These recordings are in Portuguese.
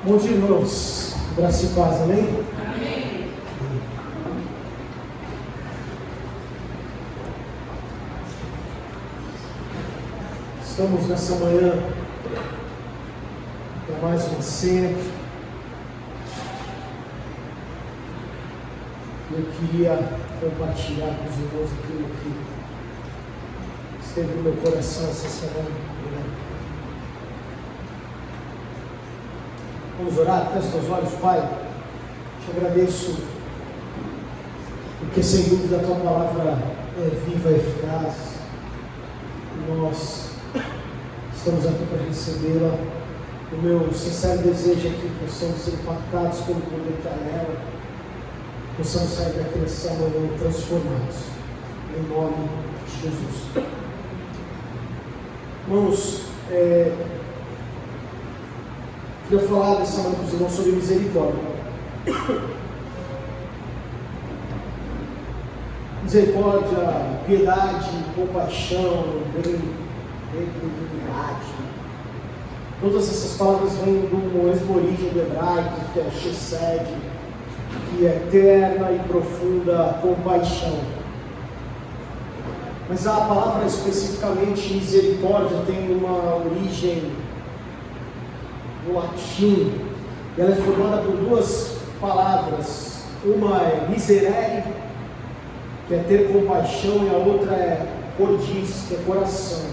Bom dia, irmãos. Graça e paz, amém? Amém. Estamos nessa manhã para mais uma cena. Eu queria compartilhar com os irmãos aquilo que esteve no meu coração essa semana. Vamos orar? Feche os olhos, Pai. Te agradeço, porque sem dúvida a Tua palavra é viva e eficaz. E nós estamos aqui para recebê-la. O meu sincero desejo é que possamos ser impactados pelo poder que há nela. Possamos sair daqui nessa manhã transformados. Em nome de Jesus. Irmãos, queria falar dessa manhã com os irmãos sobre misericórdia. Misericórdia, piedade, compaixão, benignidade. Todas essas palavras vêm de uma mesma origem do hebraico, que é chesed, que é eterna e profunda compaixão. Mas a palavra especificamente misericórdia tem uma origem no latim. Ela é formada por duas palavras. Uma é miserere, que é ter compaixão, e a outra é cordis, que é coração.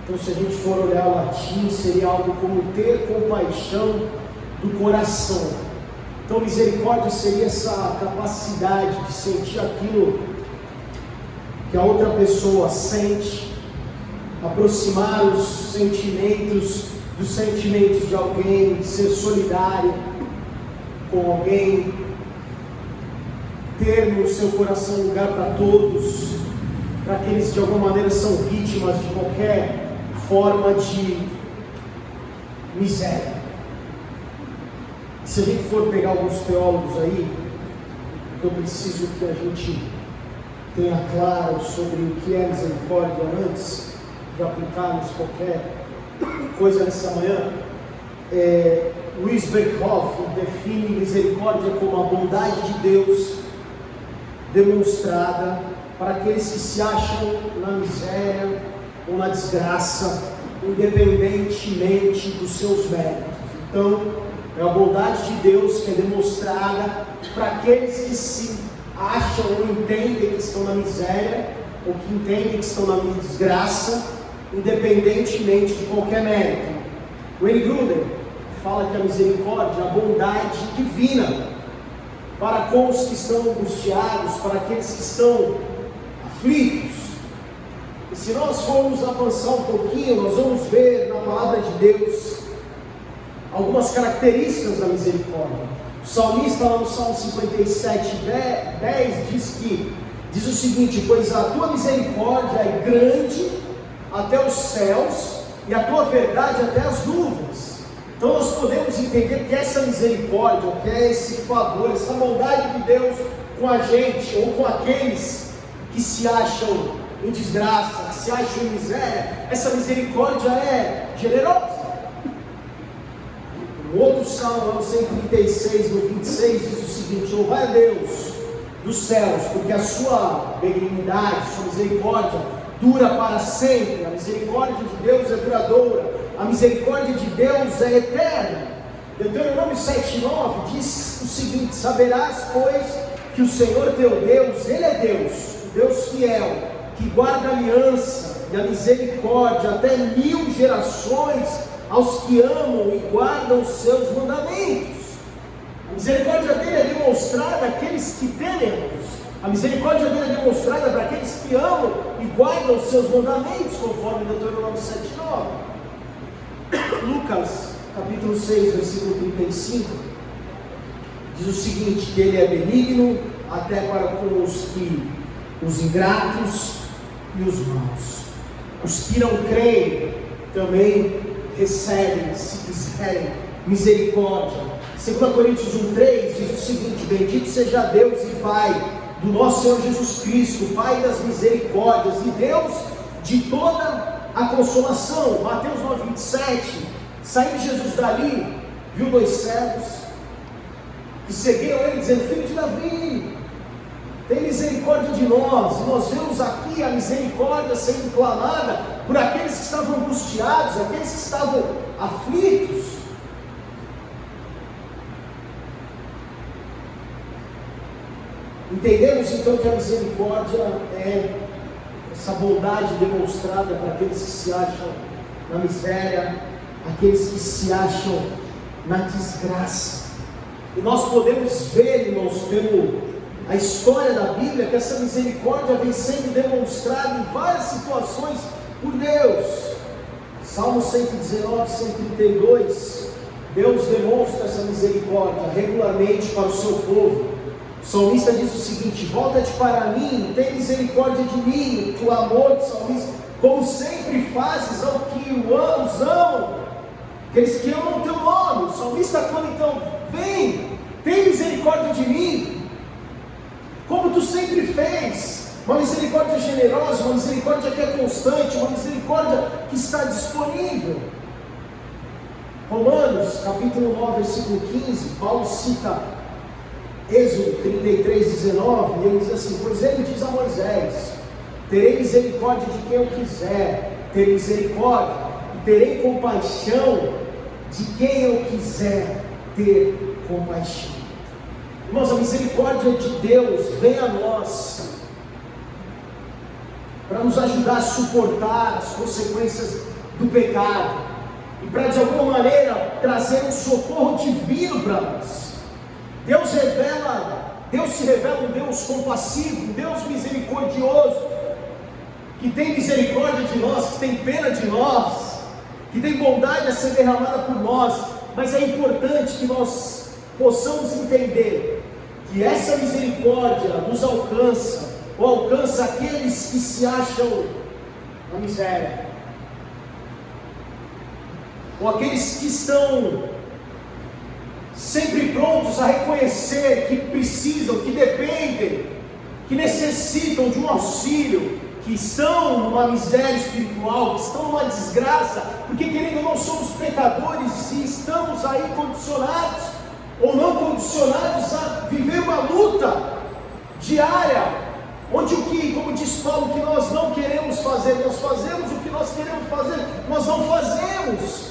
Então, se a gente for olhar o latim, seria algo como ter compaixão do coração. Então, misericórdia seria essa capacidade de sentir aquilo que a outra pessoa sente, aproximar os sentimentos dos sentimentos de alguém, de ser solidário com alguém, ter no seu coração lugar para todos, para aqueles que de alguma maneira são vítimas de qualquer forma de miséria. Se a gente for pegar alguns teólogos aí, eu preciso que a gente tenha claro sobre o que é misericórdia antes de aplicarmos qualquer coisa nessa manhã. Luiz Beckhoff define misericórdia como a bondade de Deus demonstrada para aqueles que se acham na miséria ou na desgraça, independentemente dos seus méritos. Então, é a bondade de Deus que é demonstrada para aqueles que se acham ou entendem que estão na miséria, ou que entendem que estão na desgraça, independentemente de qualquer mérito. Wayne Grudem fala que a misericórdia é a bondade divina para com os que estão angustiados, para aqueles que estão aflitos. E se nós formos avançar um pouquinho, nós vamos ver na palavra de Deus algumas características da misericórdia. O salmista, lá no Salmo 57, 10, diz o seguinte: pois a tua misericórdia é grande até os céus, e a tua verdade até as nuvens. Então nós podemos entender que essa misericórdia, que é esse favor, essa bondade de Deus com a gente, ou com aqueles que se acham em desgraça, que se acham em miséria, essa misericórdia é generosa. O outro salmo, no 136, no 26, diz o seguinte: louvai a Deus dos céus, porque a sua benignidade, sua misericórdia dura para sempre. A misericórdia de Deus é duradoura, a misericórdia de Deus é eterna. Deuteronômio 7,9 diz o seguinte: saberás, pois, que o Senhor teu Deus, Ele é Deus, o Deus fiel, que guarda a aliança e a misericórdia até 1000 gerações aos que amam e guardam os seus mandamentos. A misericórdia dele é demonstrada àqueles que temem. A misericórdia dele é demonstrada para aqueles que amam e guardam os seus mandamentos, conforme Deuteronômio 7,9. Lucas, capítulo 6, versículo 35, diz o seguinte: que ele é benigno até para com os ingratos e os maus. Os que não creem também recebem, se quiserem, misericórdia. 2 Coríntios 1,3 diz o seguinte: bendito seja Deus e Pai do nosso Senhor Jesus Cristo, Pai das misericórdias e Deus de toda a consolação. Mateus 9,27, saindo Jesus dali, viu 2 cegos que seguiram ele dizendo: filho de Davi, tem misericórdia de nós. E nós vemos aqui a misericórdia sendo clamada por aqueles que estavam angustiados, aqueles que estavam aflitos. Entendemos então que a misericórdia é essa bondade demonstrada para aqueles que se acham na miséria, aqueles que se acham na desgraça. E nós podemos ver, irmãos, pelo a história da Bíblia, que essa misericórdia vem sendo demonstrada em várias situações por Deus. Salmo 119, 132, Deus demonstra essa misericórdia regularmente para o seu povo. O salmista diz o seguinte: volta-te para mim, tem misericórdia de mim. O amor do salmista, como sempre fazes ao que os amam, aqueles que amam o teu nome. O salmista clama então: vem, tem misericórdia de mim, como tu sempre fez. Uma misericórdia generosa, uma misericórdia que é constante, uma misericórdia que está disponível. Romanos capítulo 9, versículo 15, Paulo cita Êxodo 33, 19, e ele diz assim: pois ele diz a Moisés: terei misericórdia de quem eu quiser ter misericórdia, e terei compaixão de quem eu quiser ter compaixão. Irmãos, a misericórdia de Deus vem a nós para nos ajudar a suportar as consequências do pecado, e para de alguma maneira trazer um socorro divino para nós. Deus se revela um Deus compassivo, um Deus misericordioso, que tem misericórdia de nós, que tem pena de nós, que tem bondade a ser derramada por nós. Mas é importante que nós possamos entender que essa misericórdia nos alcança, ou alcança aqueles que se acham na miséria, ou aqueles que estão sempre prontos a reconhecer que precisam, que dependem, que necessitam de um auxílio, que estão numa miséria espiritual, que estão numa desgraça, porque querendo ou não somos pecadores e estamos aí condicionados ou não condicionados a viver uma luta diária, onde o que, como diz Paulo, que nós não queremos fazer, nós fazemos, o que nós queremos fazer, nós não fazemos.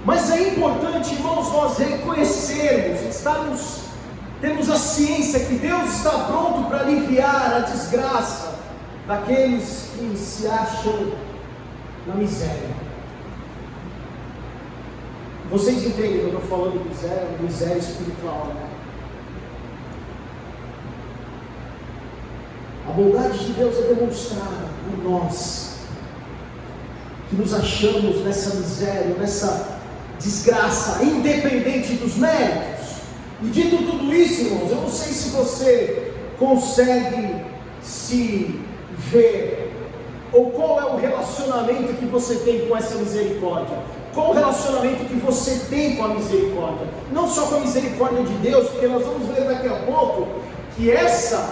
Mas é importante, irmãos, nós reconhecermos, termos a ciência que Deus está pronto para aliviar a desgraça daqueles que se acham na miséria. Vocês entendem que eu estou falando de miséria espiritual, né? A bondade de Deus é demonstrada por nós, que nos achamos nessa miséria, nessa desgraça, independente dos méritos. E dito tudo isso, irmãos, eu não sei se você consegue se ver, ou qual é o relacionamento que você tem com essa misericórdia. Qual o relacionamento que você tem com a misericórdia? Não só com a misericórdia de Deus, porque nós vamos ver daqui a pouco que essa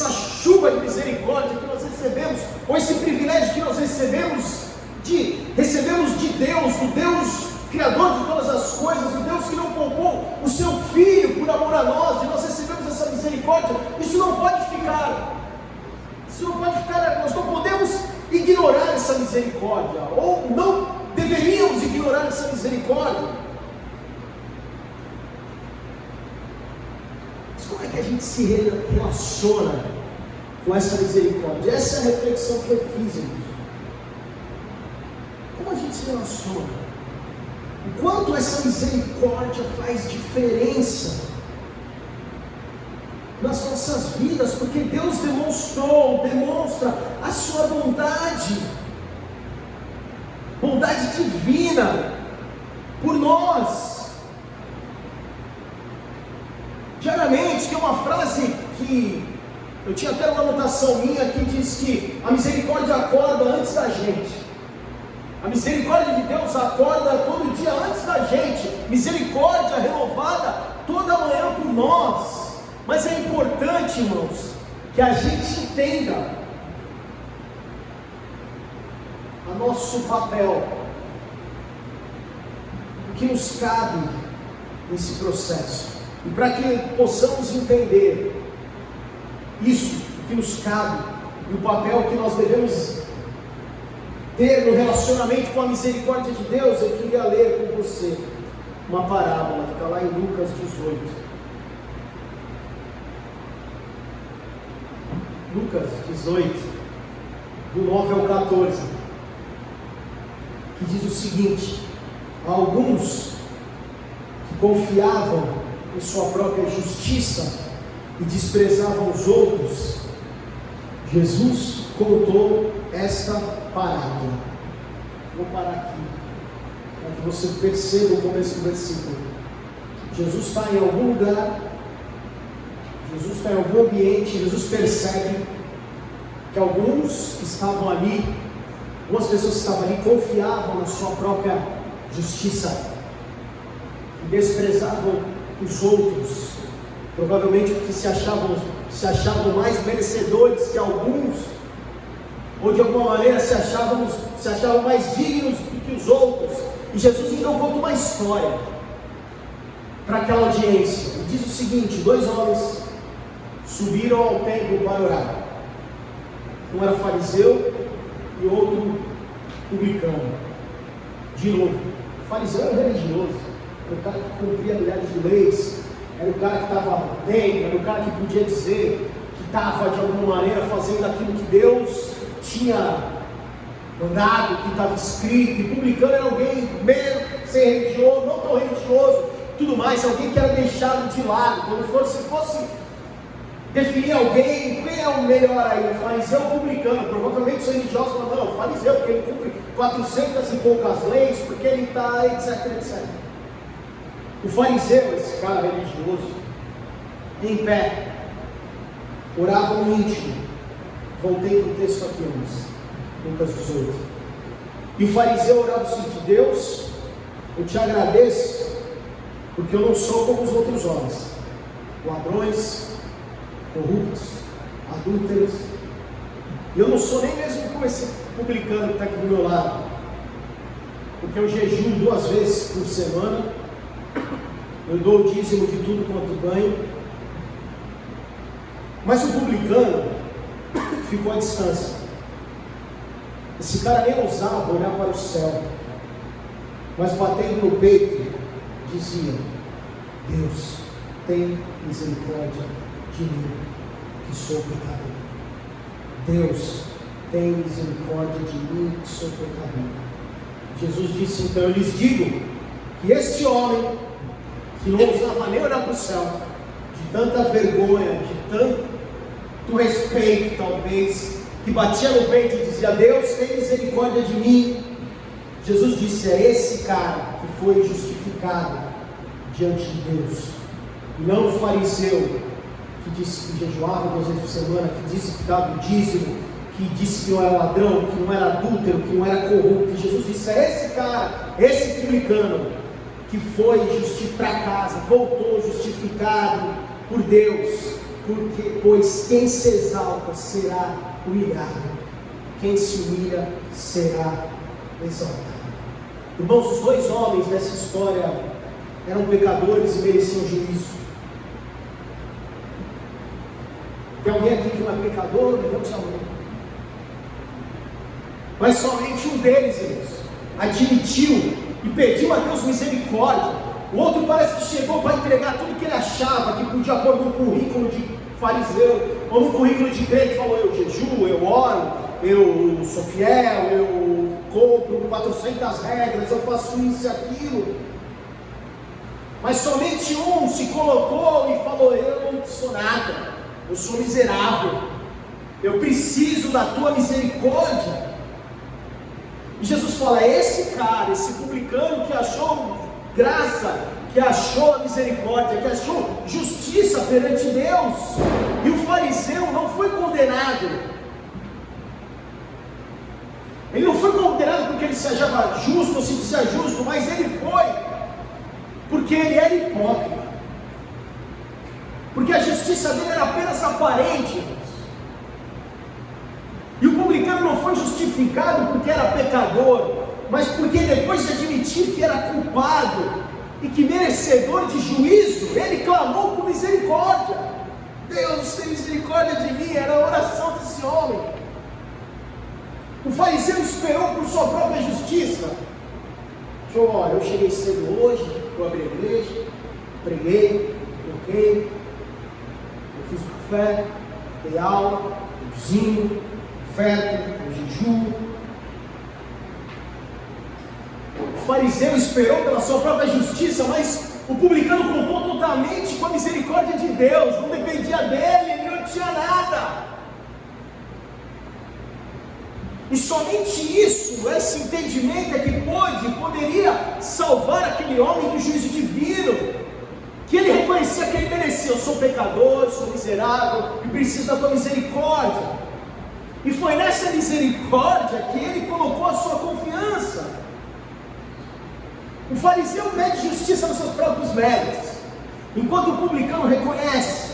chuva de misericórdia que nós recebemos, ou esse privilégio que nós recebemos de Deus, do Deus Criador de todas as coisas, do Deus que não poupou o seu Filho por amor a nós, de nós recebemos essa misericórdia. Isso não pode ficar, nós não podemos ignorar essa misericórdia, ou não deveríamos ignorar essa misericórdia. Mas como é que a gente se relaciona com essa misericórdia? Essa é a reflexão que eu fiz, irmãos. Como a gente se relaciona? O quanto essa misericórdia faz diferença nas nossas vidas, porque Deus demonstra a sua bondade divina por nós. Diariamente, tem uma frase que eu tinha até uma anotação minha que diz que a misericórdia acorda antes da gente. A misericórdia de Deus acorda todo dia antes da gente. Misericórdia renovada toda manhã por nós. Mas é importante, irmãos, que a gente entenda o nosso papel que nos cabe nesse processo. E para que possamos entender isso, o que nos cabe, e o papel que nós devemos ter no relacionamento com a misericórdia de Deus, eu queria ler com você uma parábola que está lá em Lucas 18. Lucas 18, do 9 ao 14, que diz o seguinte: alguns que confiavam em sua própria justiça e desprezavam os outros, Jesus contou esta parábola. Vou parar aqui, para que você perceba o começo do versículo. Jesus está em algum lugar, Jesus está em algum ambiente, Jesus percebe que alguns que estavam ali, algumas pessoas que estavam ali confiavam na sua própria justiça e desprezavam os outros, provavelmente porque se achavam mais merecedores que alguns, ou de alguma maneira se achavam mais dignos do que os outros. E Jesus então conta uma história para aquela audiência. Ele diz o seguinte: 2 homens subiram ao templo para orar. Um era fariseu e outro publicano. De novo, o fariseu era religioso, era o cara que cumpria milhares de leis, era o cara que estava bem, era o cara que podia dizer que estava de alguma maneira fazendo aquilo que Deus tinha mandado, que estava escrito. E publicano era alguém meio sem religioso, não tão religioso, tudo mais, alguém que era deixado de lado. Quando se fosse definir alguém, quem é o melhor aí? O fariseu ou o publicano? Provavelmente os religiosos falam, não, o fariseu, porque ele cumpre 400 e poucas leis, porque ele está, etc, etc. O fariseu, esse cara religioso, em pé, orava no íntimo. Voltei para o texto aqui, Lucas 18. E o fariseu orava o seguinte: Deus, eu te agradeço, porque eu não sou como os outros homens, ladrões, corruptos, adúlteros, e eu não sou nem mesmo como esse publicano que está aqui do meu lado, porque eu jejuo 2 vezes por semana, eu dou o dízimo de tudo quanto ganho. Mas o publicano ficou à distância. Esse cara nem ousava olhar para o céu, mas batendo no peito dizia: Deus, tem misericórdia de mim, que sou pecador. Deus, tem misericórdia de mim, que sou pecador. Jesus disse então: eu lhes digo que este homem, que não ousava nem olhar para o céu, de tanta vergonha, de tanto respeito talvez, que batia no peito e dizia: Deus, tem misericórdia de mim, Jesus disse: é esse cara que foi justificado diante de Deus, e não o fariseu que disse que jejuava 2 vezes por semana, que disse que dava o dízimo, que disse que não era ladrão, que não era adúltero, que não era corrupto. Jesus disse: é esse cara, esse publicano, que foi justificado para casa, voltou justificado por Deus. Pois quem se exalta será humilhado, quem se humilha será exaltado. Irmãos, os 2 homens dessa história eram pecadores e mereciam juízo. Tem alguém aqui que não é pecador? Levante a mão. Mas somente um deles, irmãos, admitiu e pediu a Deus misericórdia. O outro parece que chegou para entregar tudo que ele achava que podia pôr no currículo de fariseu, ou no currículo de crente. Falou: eu jejuo, eu oro, eu sou fiel, eu compro 400 regras, eu faço isso e aquilo. Mas somente um se colocou e falou: eu não sou nada, eu sou miserável, eu preciso da tua misericórdia. E Jesus fala: esse cara, esse publicano que achou graça, que achou a misericórdia, que achou justiça perante Deus, e o fariseu não foi condenado. Ele não foi condenado porque ele se achava justo ou se dizia justo, mas ele foi porque ele era hipócrita, porque a justiça dele era apenas aparente. E o publicano não foi justificado porque era pecador, mas porque depois de admitir que era culpado e que merecedor de juízo, ele clamou por misericórdia. Deus, tem misericórdia de mim, era a oração desse homem. O fariseu esperou por sua própria justiça. Olha, eu cheguei cedo hoje, eu abri a igreja, preguei, toquei, eu fiz o café, dei aula, cozinho, oferta, jejum. O fariseu esperou pela sua própria justiça, mas o publicano contou totalmente com a misericórdia de Deus, não dependia dele, ele não tinha nada. E somente isso, esse entendimento é que poderia salvar aquele homem do juízo divino, que ele reconhecia que ele merecia. Eu sou pecador, sou miserável e preciso da tua misericórdia. E foi nessa misericórdia que ele colocou a sua confiança. O fariseu pede justiça nos seus próprios méritos, enquanto o publicano reconhece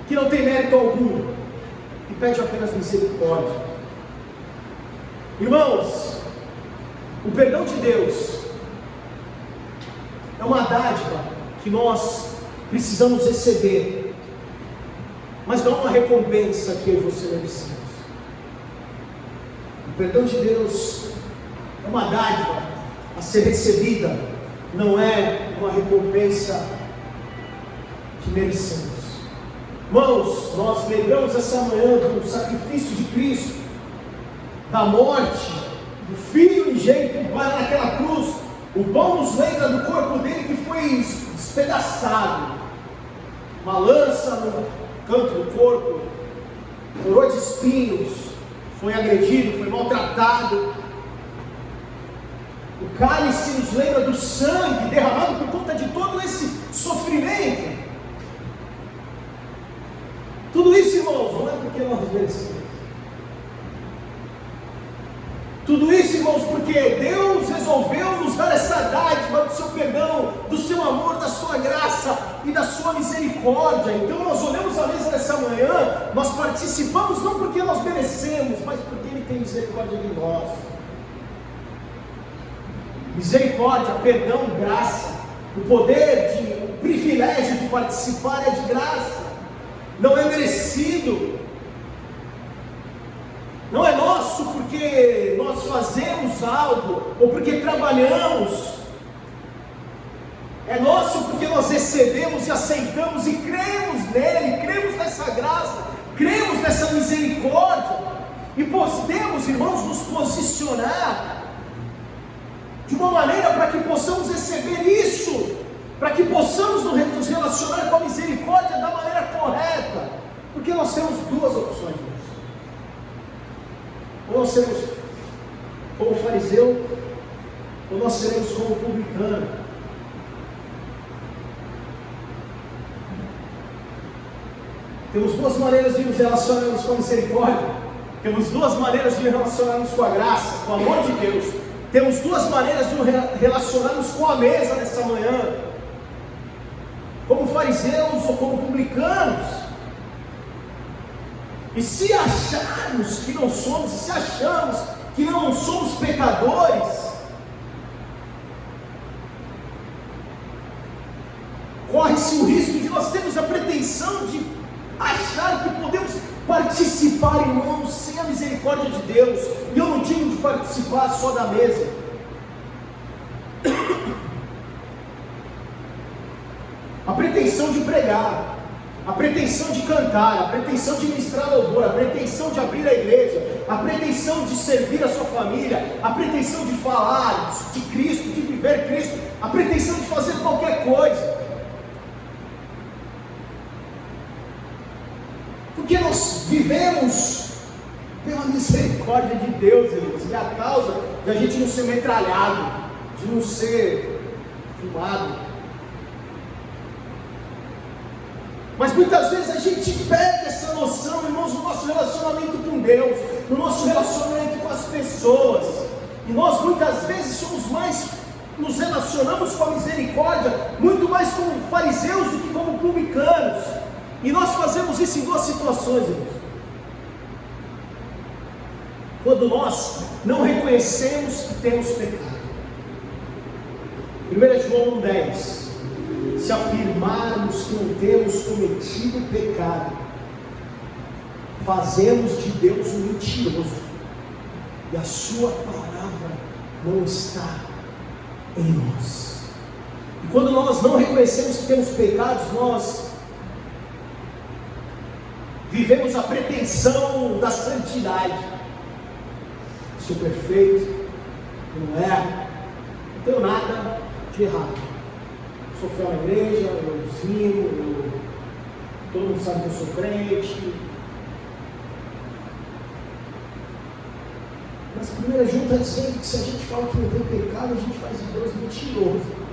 que não tem mérito algum e pede apenas misericórdia. Irmãos, o perdão de Deus é uma dádiva que nós precisamos receber, mas não é uma recompensa que eu e você merecemos. O perdão de Deus é uma dádiva a ser recebida, não é uma recompensa que merecemos. Irmãos, nós lembramos essa manhã do sacrifício de Cristo, da morte do Filho unigênito para naquela cruz. O pão nos lembra do corpo dele que foi despedaçado, uma lança no canto do corpo, coroa de espinhos, foi agredido, foi maltratado. O cálice nos lembra do sangue derramado por conta de todo esse sofrimento. Tudo isso, irmãos, não é porque nós merecemos. Tudo isso, irmãos, porque Deus resolveu nos dar essa dádiva do seu perdão, do seu amor, da sua graça e da sua misericórdia. Então nós olhamos a mesa nessa manhã, nós participamos não porque nós merecemos, mas porque Ele tem misericórdia de nós. Misericórdia, perdão, graça, o poder, o privilégio de participar é de graça, não é merecido. Não é nosso porque nós fazemos algo, ou porque trabalhamos. É nosso porque nós recebemos e aceitamos e cremos nele, cremos nessa graça, cremos nessa misericórdia. E podemos, irmãos, nos posicionar de uma maneira para que possamos receber isso, para que possamos nos relacionar com a misericórdia da maneira correta. Porque nós temos duas opções. Ou nós seremos como o fariseu, ou nós seremos como o publicano. Temos duas maneiras de nos relacionarmos com a misericórdia, temos duas maneiras de nos relacionarmos com a graça, com o amor de Deus. Temos duas maneiras de nos relacionarmos com a mesa nessa manhã, como fariseus ou como publicanos. E se acharmos que não somos, e se achamos que não somos pecadores, corre-se o risco de nós termos a pretensão de achar que podemos participar, irmãos, sem a misericórdia de Deus. E eu não digo de participar só da mesa. A pretensão de pregar, a pretensão de cantar, a pretensão de ministrar louvor, a pretensão de abrir a igreja, a pretensão de servir a sua família, a pretensão de falar de Cristo, de viver Cristo, a pretensão de fazer qualquer coisa. Porque nós vivemos pela misericórdia de Deus, irmãos, que é a causa de a gente não ser metralhado, de não ser filmado. Mas muitas vezes a gente perde essa noção, irmãos, no nosso relacionamento com Deus, no nosso relacionamento com as pessoas. E nós muitas vezes nos relacionamos com a misericórdia, muito mais como fariseus do que como publicanos. E nós fazemos isso em duas situações, irmãos. quando nós não reconhecemos que temos pecado. 1 João 1,10: se afirmarmos que não temos cometido pecado, fazemos de Deus um mentiroso, e a sua palavra não está em nós. E quando nós não reconhecemos que temos pecados, nós vivemos a pretensão da santidade. Sou perfeito, não é, não tenho nada de errado. Sou fiel na igreja, eu ensino, todo mundo sabe que eu sou crente. Mas 1 João está dizendo que se a gente fala que não tem pecado, a gente faz de Deus mentiroso.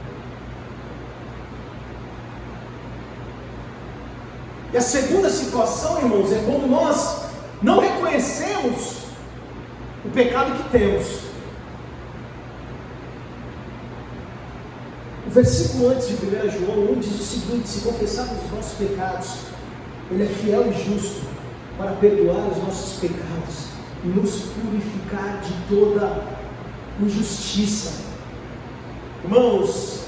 E a segunda situação, irmãos, é quando nós não reconhecemos o pecado que temos. O versículo antes de 1 João 1 diz o seguinte: se confessarmos os nossos pecados, Ele é fiel e justo para perdoar os nossos pecados e nos purificar de toda injustiça. Irmãos,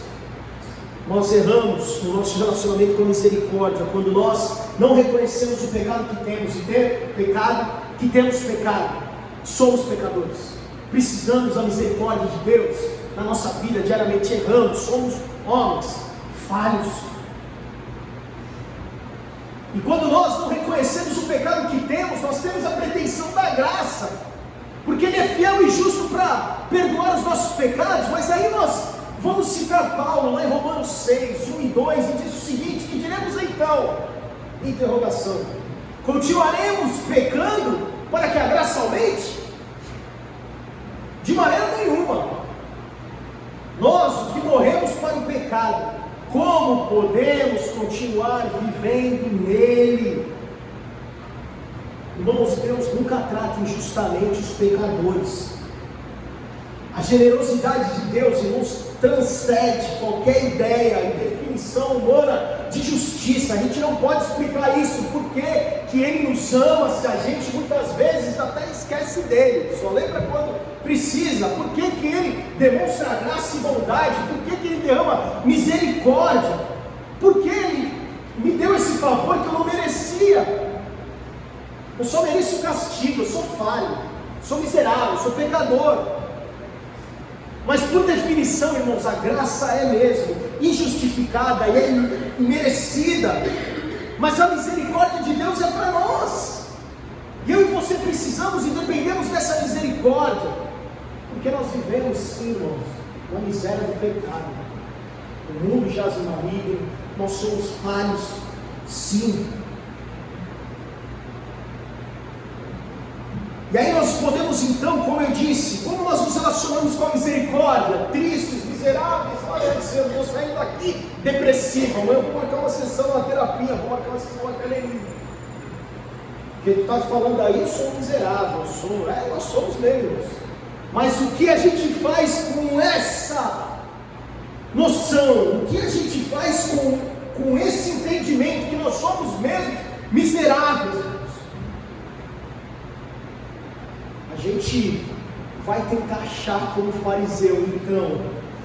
nós erramos no nosso relacionamento com a misericórdia quando nós não reconhecemos o pecado que temos, e temos pecado. Somos pecadores, precisamos da misericórdia de Deus na nossa vida. Diariamente erramos, somos homens falhos. E quando nós não reconhecemos o pecado que temos, nós temos a pretensão da graça, porque Ele é fiel e justo para perdoar os nossos pecados. Mas aí nós vamos citar Paulo lá em Romanos 6, 1 e 2, e diz o seguinte: que diremos então? Interrogação. Continuaremos pecando para que a graça aumente? De maneira nenhuma. Nós que morremos para o pecado, como podemos continuar vivendo nele? Irmãos, Deus nunca trata injustamente os pecadores. A generosidade de Deus, irmãos, transcende qualquer ideia e definição humana de justiça. A gente não pode explicar isso, porque que Ele nos ama se a gente muitas vezes até esquece dele, só lembra quando precisa. Por que que Ele demonstra graça e bondade? Por que que Ele derrama misericórdia? Porque Ele me deu esse favor que eu não merecia. Eu só mereço o castigo, eu sou falho, sou miserável, sou pecador. Mas por definição, irmãos, a graça é mesmo injustificada e é imerecida. Mas a misericórdia de Deus é para nós. E eu e você precisamos e dependemos dessa misericórdia. Porque nós vivemos, sim, irmãos, na miséria do pecado. O mundo jaz no maligno, nós somos falhos, sim. E aí nós podemos então, como eu disse, como nós nos relacionamos com a misericórdia? Tristes, miseráveis, olha, Senhor, eu saindo daqui depressivo, eu vou marcar uma sessão na terapia, vou marcar uma sessão na academia. Porque tu está falando aí, eu sou miserável, nós somos mesmos. Mas o que a gente faz com essa noção? O que a gente faz com esse entendimento que nós somos mesmos miseráveis? A gente vai tentar achar como fariseu. Então,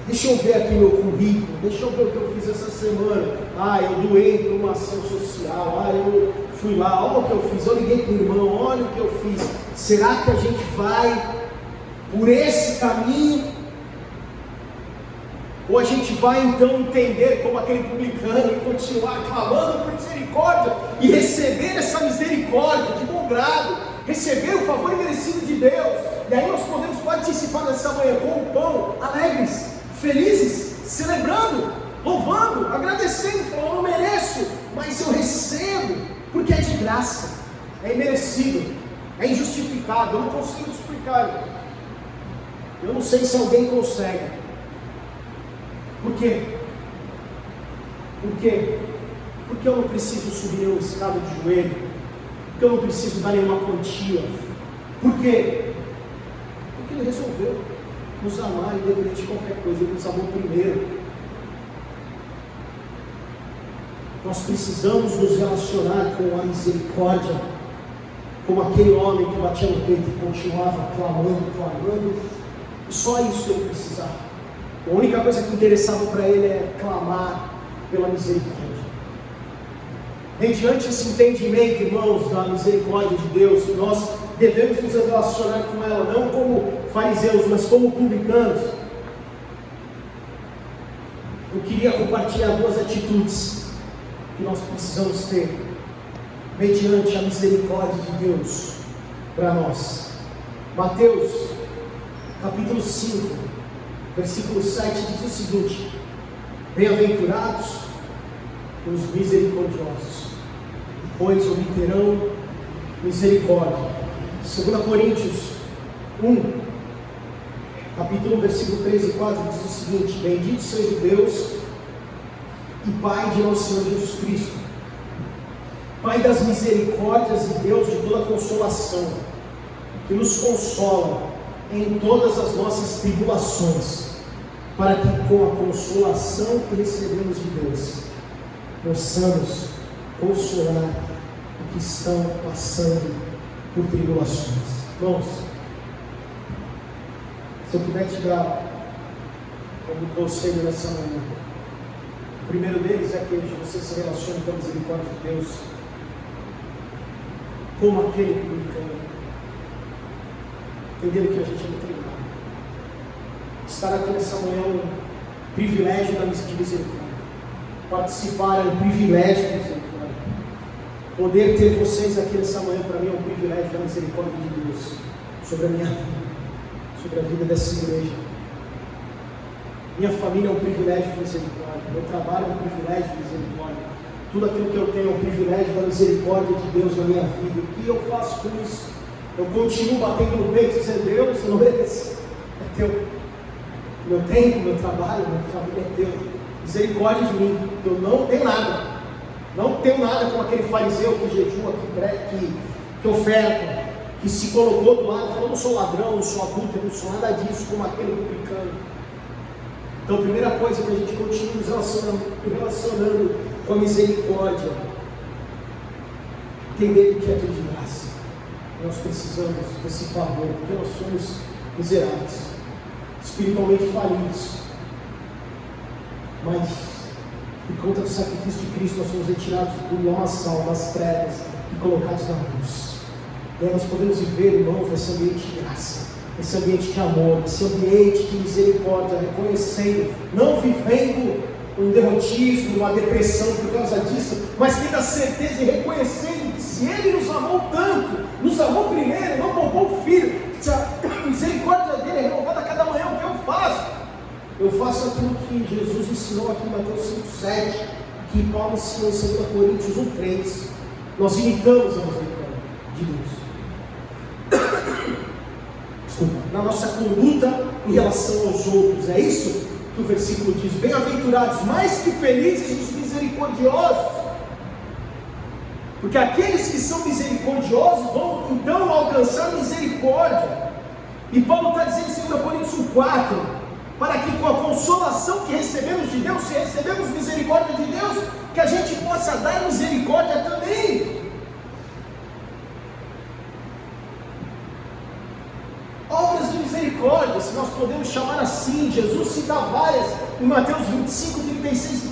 deixa eu ver aqui meu currículo, deixa eu ver o que eu fiz essa semana. Eu doei para uma ação social, eu fui lá, olha o que eu fiz, eu liguei para o irmão, olha o que eu fiz. Será que a gente vai por esse caminho? Ou a gente vai então entender como aquele publicano e continuar clamando por misericórdia e receber essa misericórdia de bom grado, receber o favor merecido de Deus? E aí nós podemos participar dessa manhã com o pão, alegres, felizes, celebrando, louvando, agradecendo, falando: eu não mereço, mas eu recebo, porque é de graça, é imerecido, é injustificado. Eu não consigo explicar, eu não sei se alguém consegue. Por quê? Por quê? Porque eu não preciso subir uma escada de joelho, porque eu não preciso dar nenhuma quantia. Por quê? Porque Ele resolveu nos amar independente de qualquer coisa. Ele nos amou primeiro. Nós precisamos nos relacionar com a misericórdia. como aquele homem que batia no peito e continuava clamando, e só isso ele precisava. A única coisa que interessava para ele é clamar pela misericórdia. Mediante esse entendimento, irmãos, da misericórdia de Deus, nós devemos nos relacionar com ela, não como fariseus, mas como publicanos. Eu queria compartilhar duas atitudes que nós precisamos ter mediante a misericórdia de Deus para nós. Mateus, capítulo 5, versículo 7 diz o seguinte: bem-aventurados os misericordiosos, pois obterão misericórdia. 2 Coríntios 1, capítulo 1, versículo 13 e 4 diz o seguinte: bendito seja Deus e Pai de nosso Senhor Jesus Cristo, Pai das misericórdias e Deus de toda consolação, que nos consola em todas as nossas tribulações, para que com a consolação que recebemos de Deus, possamos consolar os que estão passando por tribulações. Irmãos, se eu puder te dar como conselho nessa manhã, o primeiro deles é que você se relacione com a misericórdia de Deus como aquele publicano, entendendo que a gente não tem nada. Estar aqui nessa manhã é um privilégio da misericórdia. Participar é um privilégio da misericórdia. Poder ter vocês aqui nessa manhã para mim é um privilégio da misericórdia de Deus sobre a minha vida, sobre a vida dessa igreja. Minha família é um privilégio de misericórdia. Meu trabalho é um privilégio de misericórdia. Tudo aquilo que eu tenho é um privilégio da misericórdia de Deus na minha vida. O que eu faço com isso? Eu continuo batendo no peito e dizendo: Deus, eu não mereço. É teu. Meu tempo, meu trabalho, minha família é teu. Misericórdia de mim. Eu não tenho nada. Não tenho nada como aquele fariseu que jejua, que oferta, que se colocou do lado e falou: não sou ladrão, não sou adúltero, não sou nada disso, como aquele publicano. Então, a primeira coisa é que a gente continua nos relacionando com a misericórdia, entender que é tudo de graça. Nós precisamos desse favor, porque nós somos miseráveis, espiritualmente falidos, mas por conta do sacrifício de Cristo nós somos retirados do lamaçal, das trevas e colocados na luz. E aí nós podemos viver, irmãos, nesse ambiente de graça, nesse ambiente de amor, nesse ambiente de misericórdia, reconhecendo, não vivendo um derrotismo, uma depressão por causa disso, mas tendo a certeza e reconhecendo que se Ele nos amou tanto, nos amou primeiro, não poupou o Filho, se a misericórdia dele é renovada a cada manhã, o que eu faço? Eu faço aquilo que Jesus ensinou aqui em Mateus 5,7, que Paulo ensinou em 2 Coríntios 1,3. Nós imitamos a misericórdia de Deus. Desculpa. Na nossa conduta em relação aos outros. É isso que o versículo diz: bem-aventurados, mais que felizes os misericordiosos, porque aqueles que são misericordiosos vão então alcançar misericórdia. E Paulo está dizendo em 2 Coríntios 1,4, para que com a consolação que recebemos de Deus, se recebemos misericórdia de Deus, que a gente possa dar misericórdia também. Obras de misericórdia, se nós podemos chamar assim. Jesus cita várias em Mateus 25, 36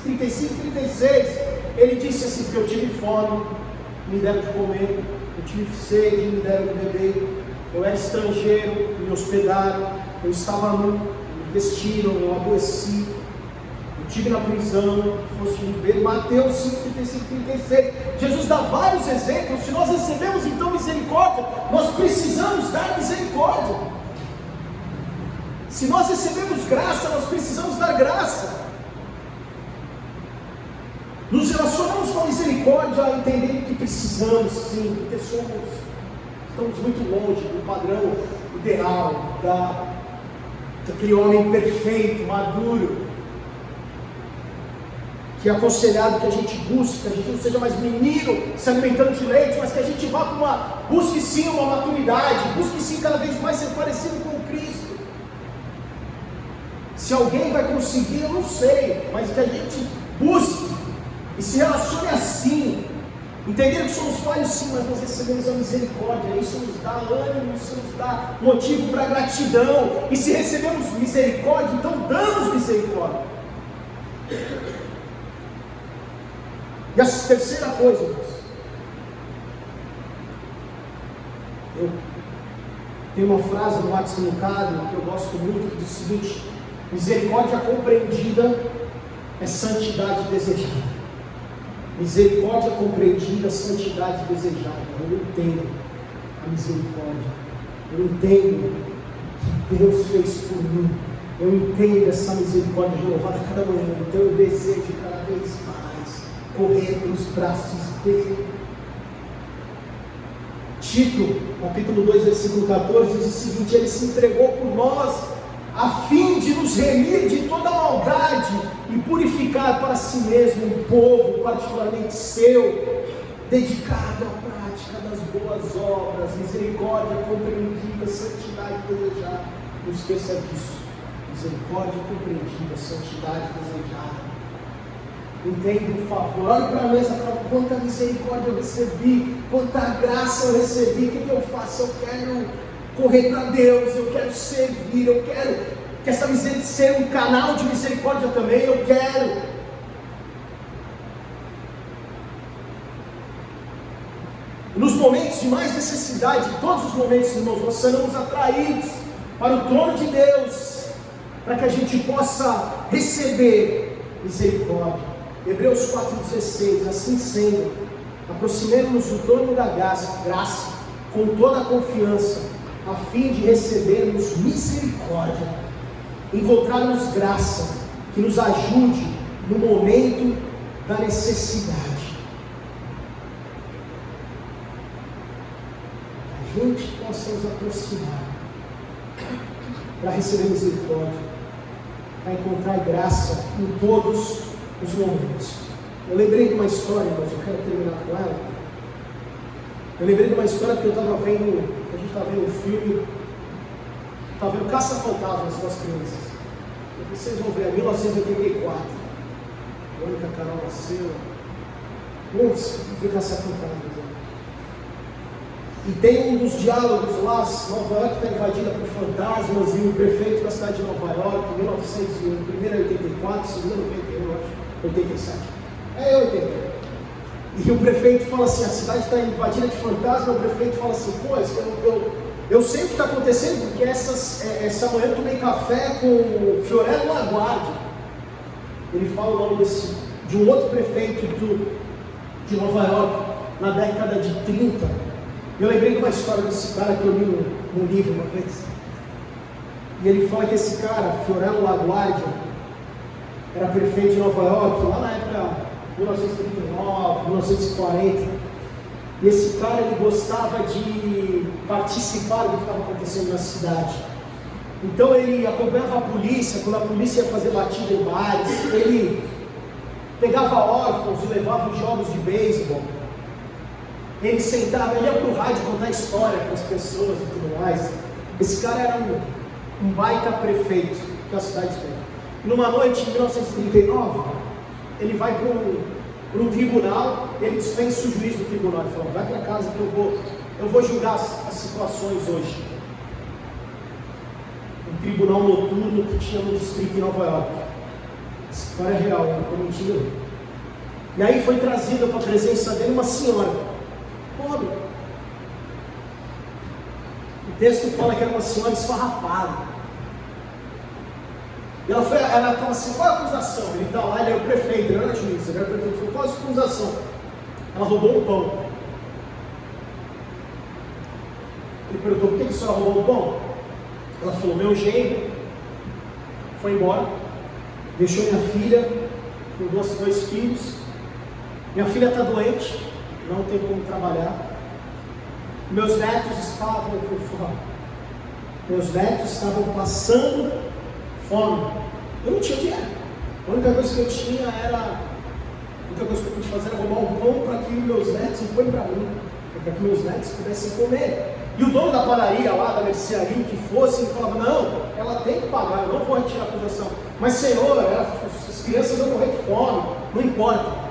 35 e 36. Ele disse assim: porque eu tive fome, me deram de comer, eu tive sede, me deram de beber, eu era estrangeiro, me hospedaram, eu estava nu, me vestiram, eu adoeci, eu estive na prisão, foste me ver. Mateus 5, 35 e 36. Jesus dá vários exemplos. Se nós recebemos então misericórdia, nós precisamos dar misericórdia. Se nós recebemos graça, nós precisamos dar graça. Nos relacionamos com a misericórdia, entendendo que precisamos sim, porque estamos muito longe do padrão ideal, daquele homem perfeito, maduro, que é aconselhado que a gente busque, que a gente não seja mais menino se alimentando de leite, mas que a gente vá para busque sim uma maturidade, busque sim cada vez mais ser parecido com Cristo. Se alguém vai conseguir, eu não sei, mas que a gente busque e se relacione assim, Entenderam que somos falhos sim, mas nós recebemos a misericórdia. Isso nos dá ânimo, isso nos dá motivo para gratidão. E se recebemos misericórdia, então damos misericórdia. E a terceira coisa, irmãos, eu tenho uma frase no Atos Lucado que eu gosto muito, que diz o seguinte: misericórdia compreendida é santidade desejada. Misericórdia compreendida, santidade desejada. Eu entendo a misericórdia, eu entendo o que Deus fez por mim, eu entendo essa misericórdia renovada a cada manhã. Então eu desejo cada vez mais correr pelos braços dele. Tito, capítulo 2, versículo 14, diz o seguinte: ele se entregou por nós, a fim de nos remir de toda maldade e purificar para si mesmo um povo particularmente seu, dedicado à prática das boas obras. Misericórdia compreendida, santidade desejada. Não esqueça disso. Misericórdia compreendida, santidade desejada. Entende, por favor? Olhe para a mesa e fala: quanta misericórdia eu recebi, quanta graça eu recebi. O que eu faço? Eu quero correr para Deus, eu quero servir, eu quero que essa misericórdia seja um canal de misericórdia também. Eu quero. Nos momentos de mais necessidade, em todos os momentos, irmãos, nós seremos atraídos para o trono de Deus, para que a gente possa receber misericórdia. Hebreus 4,16: assim sendo, aproximemo-nos do trono da graça com toda a confiança, a fim de recebermos misericórdia, encontrarmos graça que nos ajude no momento da necessidade. A gente possa nos aproximar para receber misericórdia, para encontrar graça em todos os momentos. Eu lembrei de uma história, irmãos, eu quero terminar com ela. Eu lembrei de uma história que eu estava vendo, a gente estava vendo um filme, estava vendo Caça-Fantasmas com as crianças. E vocês vão ver, é 1984. A Mônica Carol nasceu. Vamos ver Caça-Fantasmas. E tem um dos diálogos lá: Nova York está invadida por fantasmas, e o prefeito da cidade de Nova York, em 1901, primeiro é 84, segundo é 91, eu acho. 87. É 80. E o prefeito fala assim: a cidade está invadida de fantasma. O prefeito fala assim: pô, eu sei o que está acontecendo, porque essa manhã eu tomei café com o Fiorello Laguardi. Ele fala o nome de um outro prefeito de Nova York, na década de 30. Eu lembrei de uma história desse cara que eu li no livro uma vez. E ele fala que esse cara, Fiorello Laguardi, era prefeito de Nova York, lá na época 1939, 1940. E esse cara, ele gostava de participar do que estava acontecendo na cidade. Então ele acompanhava a polícia, quando a polícia ia fazer batida em bares, ele pegava órfãos e levava os jogos de beisebol. Ele sentava, ele ia para o rádio contar história com as pessoas e tudo mais. Esse cara era um baita prefeito que a cidade tem. Numa noite, em 1939, ele vai para um tribunal, ele dispensa o juiz do tribunal. Ele fala: vai para casa que eu vou julgar as situações hoje. Um tribunal noturno que tinha no distrito em Nova York. Essa história é real, não é mentira. E aí foi trazida para a presença dele uma senhora, pobre. O texto fala que era uma senhora esfarrapada. E ela falou assim: qual é a acusação? Ele está lá, ele é o prefeito, ele não era juiz, ele era o prefeito. Falou: qual é a acusação? Ela roubou um pão. Ele perguntou: por que a senhora roubou um pão? Ela falou: meu genro foi embora, deixou minha filha com dois filhos. Minha filha está doente, não tem como trabalhar. Meus netos estavam por fora. Meus netos estavam passando fome. Eu não tinha dinheiro. A única coisa que eu tinha era, a única coisa que eu pude fazer era roubar um pão para que meus netos, não foi para mim, para que meus netos pudessem comer. E o dono da padaria lá, da mercearia, o que fosse, ele falava: não, ela tem que pagar, eu não vou retirar a acusação. Mas senhor, as crianças vão morrer de fome, não importa.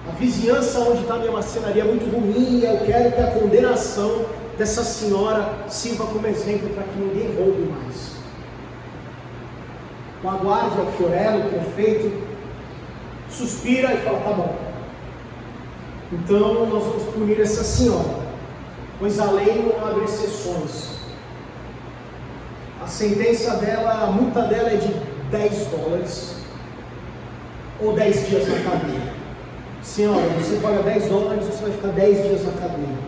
A vizinhança onde está a minha marcenaria é muito ruim e eu quero que a condenação dessa senhora sirva como exemplo para que ninguém roube mais. O guarda, o Fiorello, o prefeito, suspira e fala, tá bom. Então nós vamos punir essa senhora, pois a lei não abre exceções. A sentença dela, a multa dela é de $10 ou 10 dias na cadeia. Senhora, você paga $10, você vai ficar 10 dias na cadeia.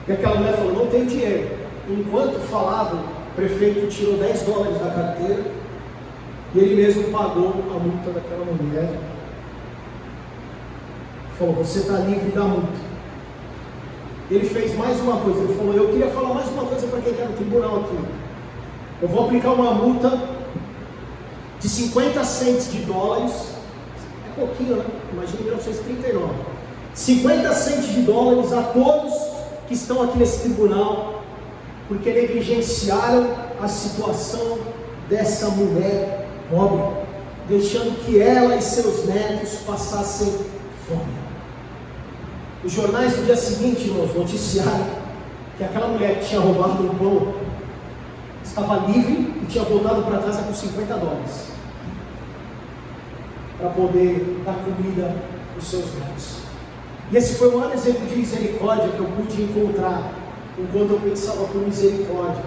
E aquela mulher falou, não tenho dinheiro. Enquanto falava, o prefeito tirou $10 da carteira e ele mesmo pagou a multa daquela mulher. Falou, você está livre da multa. Ele fez mais uma coisa, ele falou, eu queria falar mais uma coisa para quem está no tribunal aqui. Eu vou aplicar uma multa de 50 cents de dólares, é pouquinho, né? Imagina 1939. 50 cents de dólares a todos que estão aqui nesse tribunal, porque negligenciaram a situação dessa mulher pobre, deixando que ela e seus netos passassem fome. Os jornais do dia seguinte, irmãos, noticiaram que aquela mulher que tinha roubado um pão estava livre e tinha voltado para casa com $50 para poder dar comida aos seus netos. E esse foi o maior exemplo de misericórdia que eu pude encontrar enquanto eu pensava por misericórdia.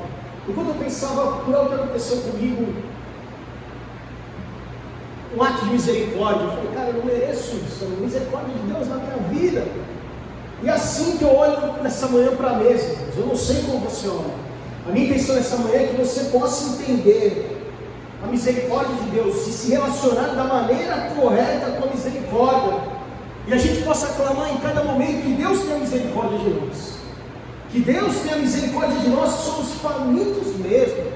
Enquanto eu pensava por algo que aconteceu comigo, um ato de misericórdia, eu falei, cara, eu não mereço isso, a misericórdia de Deus na minha vida. E assim que eu olho nessa manhã para a mesa, eu não sei como você olha. A minha intenção nessa manhã é que você possa entender a misericórdia de Deus e se relacionar da maneira correta com a misericórdia. E a gente possa clamar em cada momento que Deus tenha misericórdia de nós. Que Deus tenha misericórdia de nós, que somos famintos mesmo.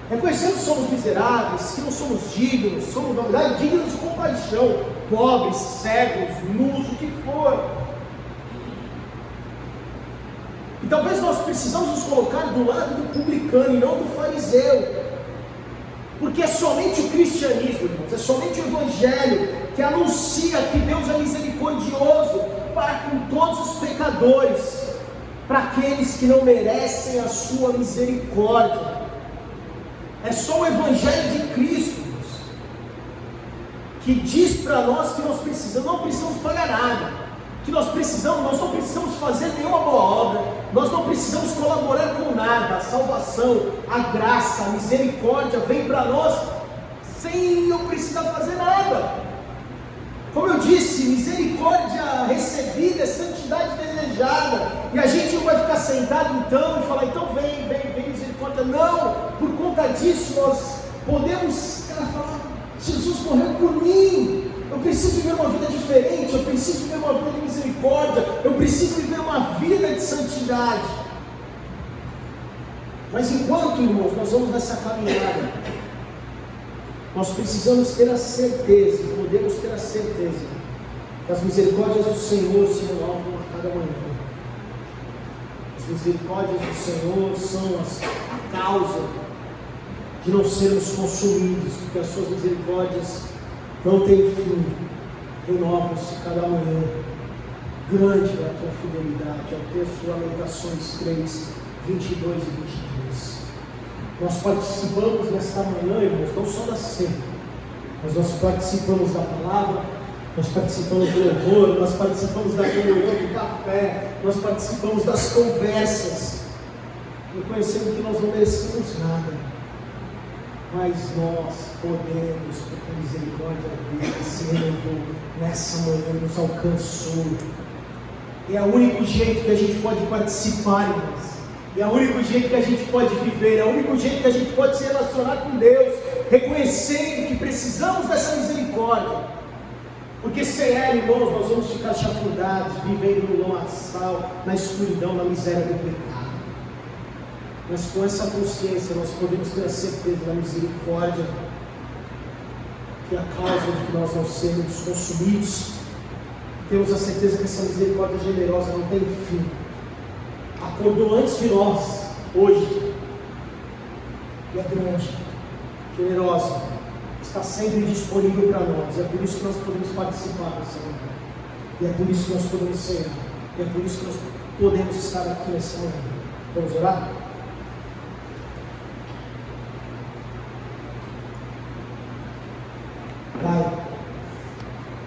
Reconhecendo que somos miseráveis, que não somos dignos, somos na verdade dignos de compaixão, pobres, cegos, nus, o que for. E talvez nós precisamos nos colocar do lado do publicano e não do fariseu. Porque é somente o cristianismo, irmãos, é somente o evangelho que anuncia que Deus é misericordioso para com todos os pecadores, para aqueles que não merecem a sua misericórdia. É só o evangelho de Cristo, irmãos, que diz para nós que nós não precisamos pagar nada. Que nós não precisamos fazer nenhuma boa obra, nós não precisamos colaborar com nada. A salvação, a graça, a misericórdia vem para nós sem eu precisar fazer nada. Como eu disse, misericórdia recebida é santidade desejada, e a gente não vai ficar sentado então e falar, então vem misericórdia. Não, por conta disso nós podemos falar, Jesus morreu por mim. Eu preciso viver uma vida diferente, eu preciso viver uma vida de misericórdia, eu preciso viver uma vida de santidade. Mas enquanto, irmãos, nós vamos nessa caminhada, nós precisamos ter a certeza, podemos ter a certeza, que as misericórdias do Senhor se renovam a cada manhã. As misericórdias do Senhor são a causa de não sermos consumidos, porque as suas misericórdias não tem fim, renovam-se cada manhã. Grande é a tua fidelidade, é o texto de Lamentações 3, 22 e 23. Nós participamos nesta manhã, irmãos, não só da ceia, mas nós participamos da palavra, nós participamos do louvor, nós participamos da comunhão, do café, nós participamos das conversas, reconhecendo que nós não merecemos nada. Mas nós podemos, porque a misericórdia dele se renovou nessa manhã, nos alcançou. É o único jeito que a gente pode participar, irmãos. É o único jeito que a gente pode viver. É o único jeito que a gente pode se relacionar com Deus, reconhecendo que precisamos dessa misericórdia. Porque sem ela, irmãos, nós vamos ficar chafurdados, vivendo no lamaçal, na escuridão, na miséria do pecado. Mas com essa consciência nós podemos ter a certeza da misericórdia, que é a causa de que nós não sermos consumidos. Temos a certeza que essa misericórdia generosa não tem fim. Acordou antes de nós, hoje, e é grande, generosa, está sempre disponível para nós. É por isso que nós podemos participar dessa manhã. E é por isso que nós podemos cear. E é por isso que nós podemos estar aqui nessa hora. Vamos orar?